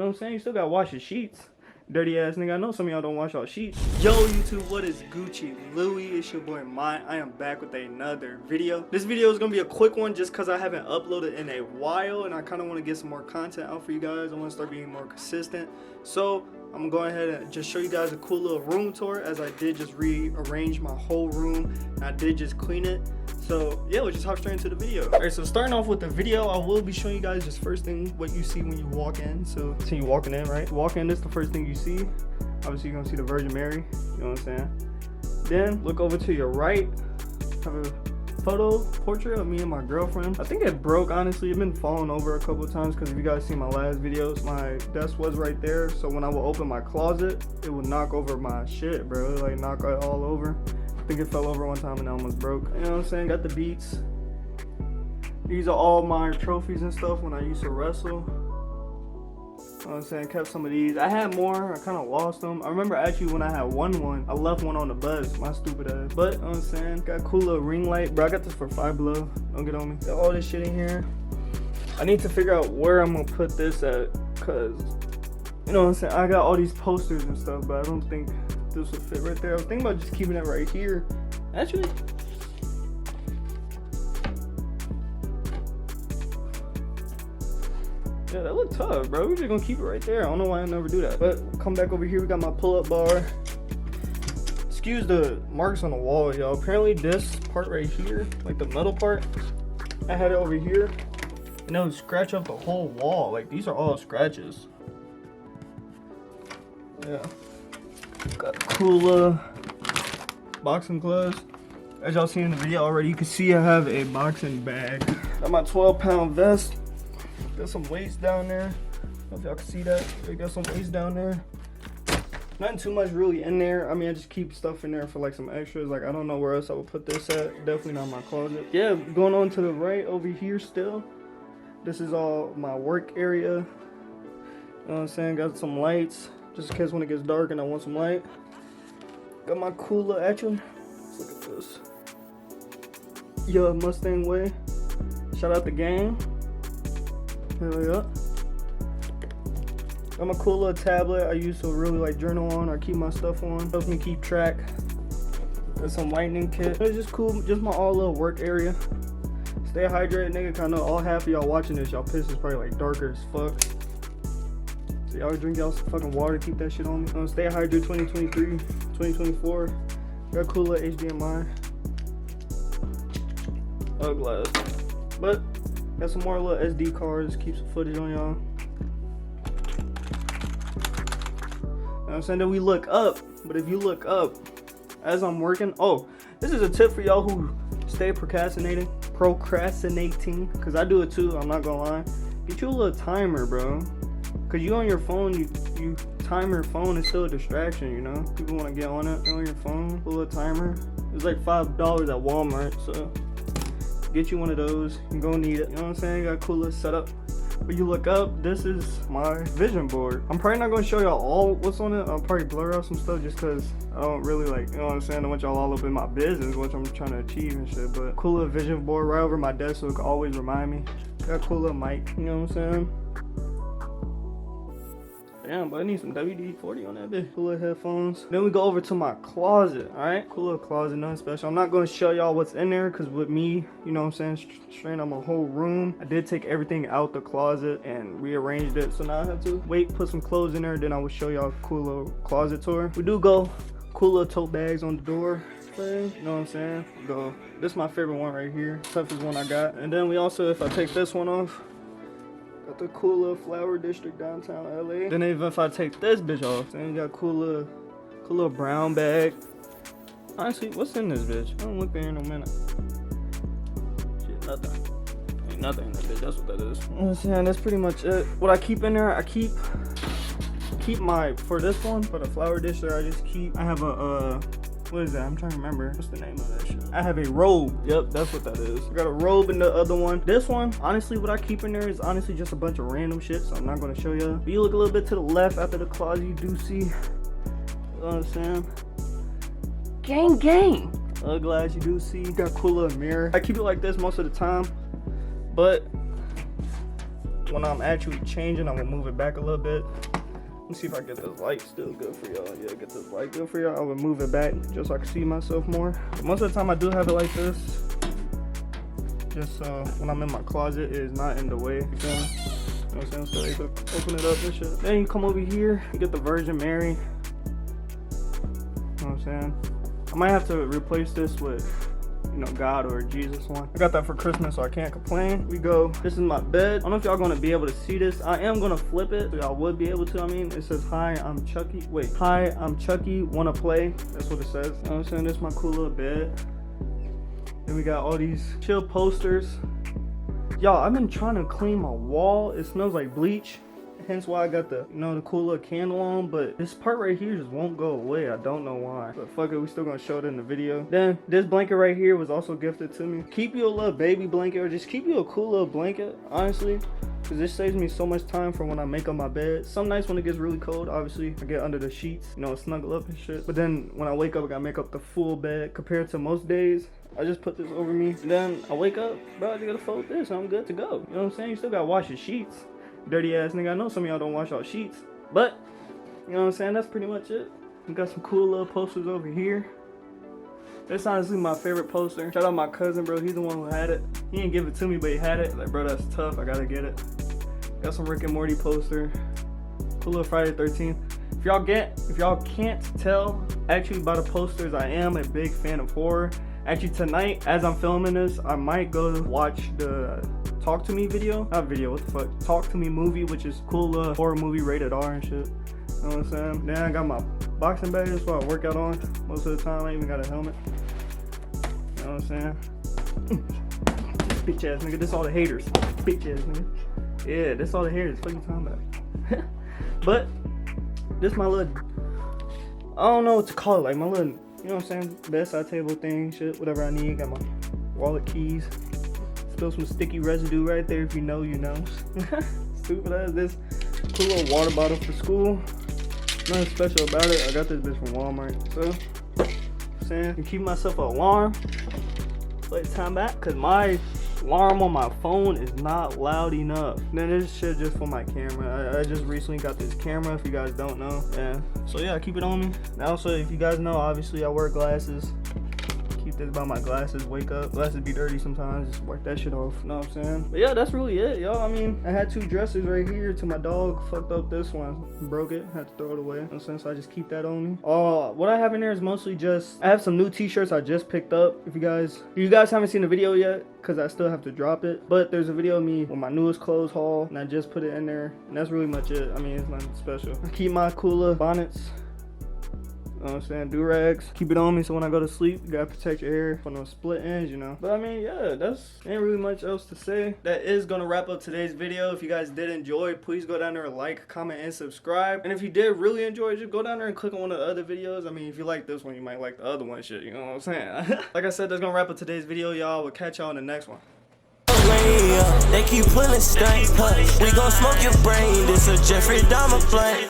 what I'm saying? You still gotta wash your sheets. Dirty ass nigga. I know some of y'all don't wash y'all sheets. Yo YouTube, what is Gucci Louie? It's your boy Mine. I am back with another video. This video is gonna be a quick one just cause I haven't uploaded in a while and I kinda wanna get some more content out for you guys. I wanna start being more consistent. So I'm gonna go ahead and just show you guys a cool little room tour, as I did just rearrange my whole room and I did just clean it. So yeah, we'll just hop straight into the video. Alright, so starting off with the video, I will be showing you guys just first thing what you see when you walk in. So see you walking in, right? Walk in, this is the first thing you see. Obviously you're gonna see the Virgin Mary, you know what I'm saying? Then look over to your right, have a photo portrait of me and my girlfriend. I think it broke, honestly. It's been falling over a couple of times because if you guys see my last videos, my desk was right there. So when I would open my closet, it would knock over my shit, bro. It, like knock it all over. I think it fell over one time and it almost broke. You know what I'm saying? Got the Beats. These are all my trophies and stuff when I used to wrestle. You know what I'm saying? Kept some of these. I had more. I kind of lost them. I remember actually when I had one, I left one on the bus. My stupid ass. But, you know what I'm saying? Got a cool little ring light. Bro, I got this for $5 Below. Don't get on me. Got all this shit in here. I need to figure out where I'm going to put this at. Because, you know what I'm saying? I got all these posters and stuff, but I don't think this would fit right there. I was thinking about just keeping it right here. Actually, yeah, that look tough, bro. We're just gonna keep it right there. I don't know why I never do that. But come back over here. We got my pull-up bar. Excuse the marks on the wall, y'all. Apparently this part right here, like the metal part, I had it over here, and it would scratch up the whole wall. Like these are all scratches. Yeah. Got cool boxing gloves. As y'all seen in the video already, you can see I have a boxing bag. Got my 12-pound vest. Got some weights down there. I don't know if y'all can see that. I got some weights down there. Nothing too much really in there. I mean, I just keep stuff in there for like some extras. Like, I don't know where else I would put this at. Definitely not my closet. Yeah, going on to the right over here still. This is all my work area. You know what I'm saying? Got some lights, just in case when it gets dark and I want some light. Got my cooler action. Look at this. Yo, Mustang Way. Shout out the gang. Here we go. Got my cool little tablet I used to really like journal on or keep my stuff on. Helps me keep track. Got some lightning kit. It's just cool, just my all little work area. Stay hydrated, nigga. Cause I know all half of y'all watching this, y'all piss is probably like darker as fuck. So y'all drink y'all some fucking water, keep that shit on me. Stay hydrated 2023, 2024. Got cool little HDMI. Glass. But got some more little SD cards, keep some footage on y'all. You know what I'm saying? That we look up, but if you look up as I'm working, oh, this is a tip for y'all who stay procrastinating, because I do it too, I'm not gonna lie. Get you a little timer, bro. Cause you on your phone, you time your phone is still a distraction, you know? People wanna get on it on your phone, put a little timer. It's like $5 at Walmart, so get you one of those, you're gonna need it. You know what I'm saying? Got a cool little setup. But you look up, this is my vision board. I'm probably not gonna show y'all all what's on it. I'll probably blur out some stuff just cause I don't really like, you know what I'm saying? I want y'all all up in my business, what I'm trying to achieve and shit. But cool little vision board right over my desk so it can always remind me. Got a cool little mic, you know what I'm saying? Damn, but I need some WD-40 on that bitch. Cool little headphones. Then we go over to my closet, alright? Cool little closet, nothing special. I'm not going to show y'all what's in there because with me, you know what I'm saying, straighten out my whole room. I did take everything out the closet and rearranged it. So now I have to wait, put some clothes in there, then I will show y'all a cool little closet tour. We do go cool little tote bags on the door. You know what I'm saying? Go. This is my favorite one right here. Toughest one I got. And then we also, if I take this one off, got the cool little flower district downtown LA. Then even if I take this bitch off, then you got cool little brown bag. Honestly, what's in this bitch? I don't look there in a minute. Shit, nothing. Ain't nothing in that bitch, that's what that is. You know what I'm saying? That's pretty much it. What I keep in there, I keep my, for this one, for the flower district, I have a, what is that? I'm trying to remember. What's the name of that shit? I have a robe. Yep, that's what that is. I got a robe in the other one. This one, honestly, what I keep in there is honestly just a bunch of random shit, so I'm not going to show you. But you look a little bit to the left after the closet, you do see, you know what I'm saying? Gang, gang. Glass, you do see. Got a cool little mirror. I keep it like this most of the time, but when I'm actually changing, I'm gonna move it back a little bit. Let me see if I get this light still good for y'all. Yeah, get this light good for y'all. I would move it back just so I can see myself more. But most of the time I do have it like this, just so when I'm in my closet, it is not in the way. You feel me? You know what I'm saying? So you can open it up and shit. Then you come over here, you get the Virgin Mary. You know what I'm saying? I might have to replace this with, you know, God or Jesus one. I got that for Christmas, so I can't complain. We go, this is my bed. I don't know if y'all gonna be able to see this. I am gonna flip it, so y'all would be able to. I mean, it says, hi, I'm Chucky. Wait, hi, I'm Chucky, wanna play? That's what it says. You know what I'm saying? This is my cool little bed. Then we got all these chill posters. Y'all, I've been trying to clean my wall. It smells like bleach. Hence why I got the, you know, the cool little candle on, but this part right here just won't go away. I don't know why, but fuck it, we still gonna show it in the video. Then this blanket right here was also gifted to me. Keep you a little baby blanket, or just keep you a cool little blanket, honestly, because this saves me so much time for when I make up my bed. Some nights when it gets really cold, obviously I get under the sheets, you know, snuggle up and shit, but then when I wake up, I gotta make up the full bed. Compared to most days, I just put this over me, then I wake up, bro, I just gotta fold this and I'm good to go. You know what I'm saying? You still gotta wash your sheets, dirty ass nigga. I know some of y'all don't wash y'all sheets, but you know what I'm saying? That's pretty much it. We got some cool little posters over here. That's honestly my favorite poster. Shout out my cousin, bro. He's the one who had it. He didn't give it to me, but he had it. Like, bro, that's tough. I gotta get it. Got some Rick and Morty poster. Cool little Friday the 13th. If y'all can't tell, actually by the posters, I am a big fan of horror. Actually tonight, as I'm filming this, I might go watch the Talk to Me video. Not video, what the fuck? Talk to Me movie, which is cool horror movie, rated R and shit. You know what I'm saying? Then I got my boxing bag, that's what I work out on. Most of the time, I even got a helmet. You know what I'm saying? Bitch ass nigga, this all the haters. Bitch ass nigga. Yeah, this all the haters. What you talking about? But, this my little, I don't know what to call it, like my little, you know what I'm saying, bedside table thing, shit, whatever I need. Got my wallet, keys. Spill some sticky residue right there. If you know, you know. Stupid ass. This cool little water bottle for school. Nothing special about it. I got this bitch from Walmart. So, you know what I'm saying, I keep myself an alarm. Play time back, cause my alarm on my phone is not loud enough. Then this shit just for my camera. I just recently got this camera, if you guys don't know. Yeah. So yeah, I keep it on me. And also, if you guys know, obviously I wear glasses. Keep this by my glasses. Wake up, glasses be dirty sometimes. Just wipe that shit off. You know what I'm saying? But yeah, that's really it, y'all. I mean, I had two dressers right here to my dog. Fucked up this one. Broke it. Had to throw it away. You know what I'm saying? So I just keep that on me. What I have in there is mostly just, I have some new t-shirts I just picked up. If you guys haven't seen the video yet, because I still have to drop it, but there's a video of me with my newest clothes haul, and I just put it in there, and that's really much it. I mean, it's nothing special. I keep my cooler bonnets. You know what I'm saying? Do-rags. Keep it on me so when I go to sleep, you gotta protect your hair from those split ends, you know. But I mean, yeah, that's ain't really much else to say. That is gonna wrap up today's video. If you guys did enjoy, please go down there and like, comment, and subscribe. And if you did really enjoy, just go down there and click on one of the other videos. I mean, if you like this one, you might like the other one, shit, you know what I'm saying? Like I said, that's gonna wrap up today's video, y'all. We'll catch y'all in the next one. They keep pulling stunts, we gon' smoke your brain. This a Jeffrey Dahmer blunt.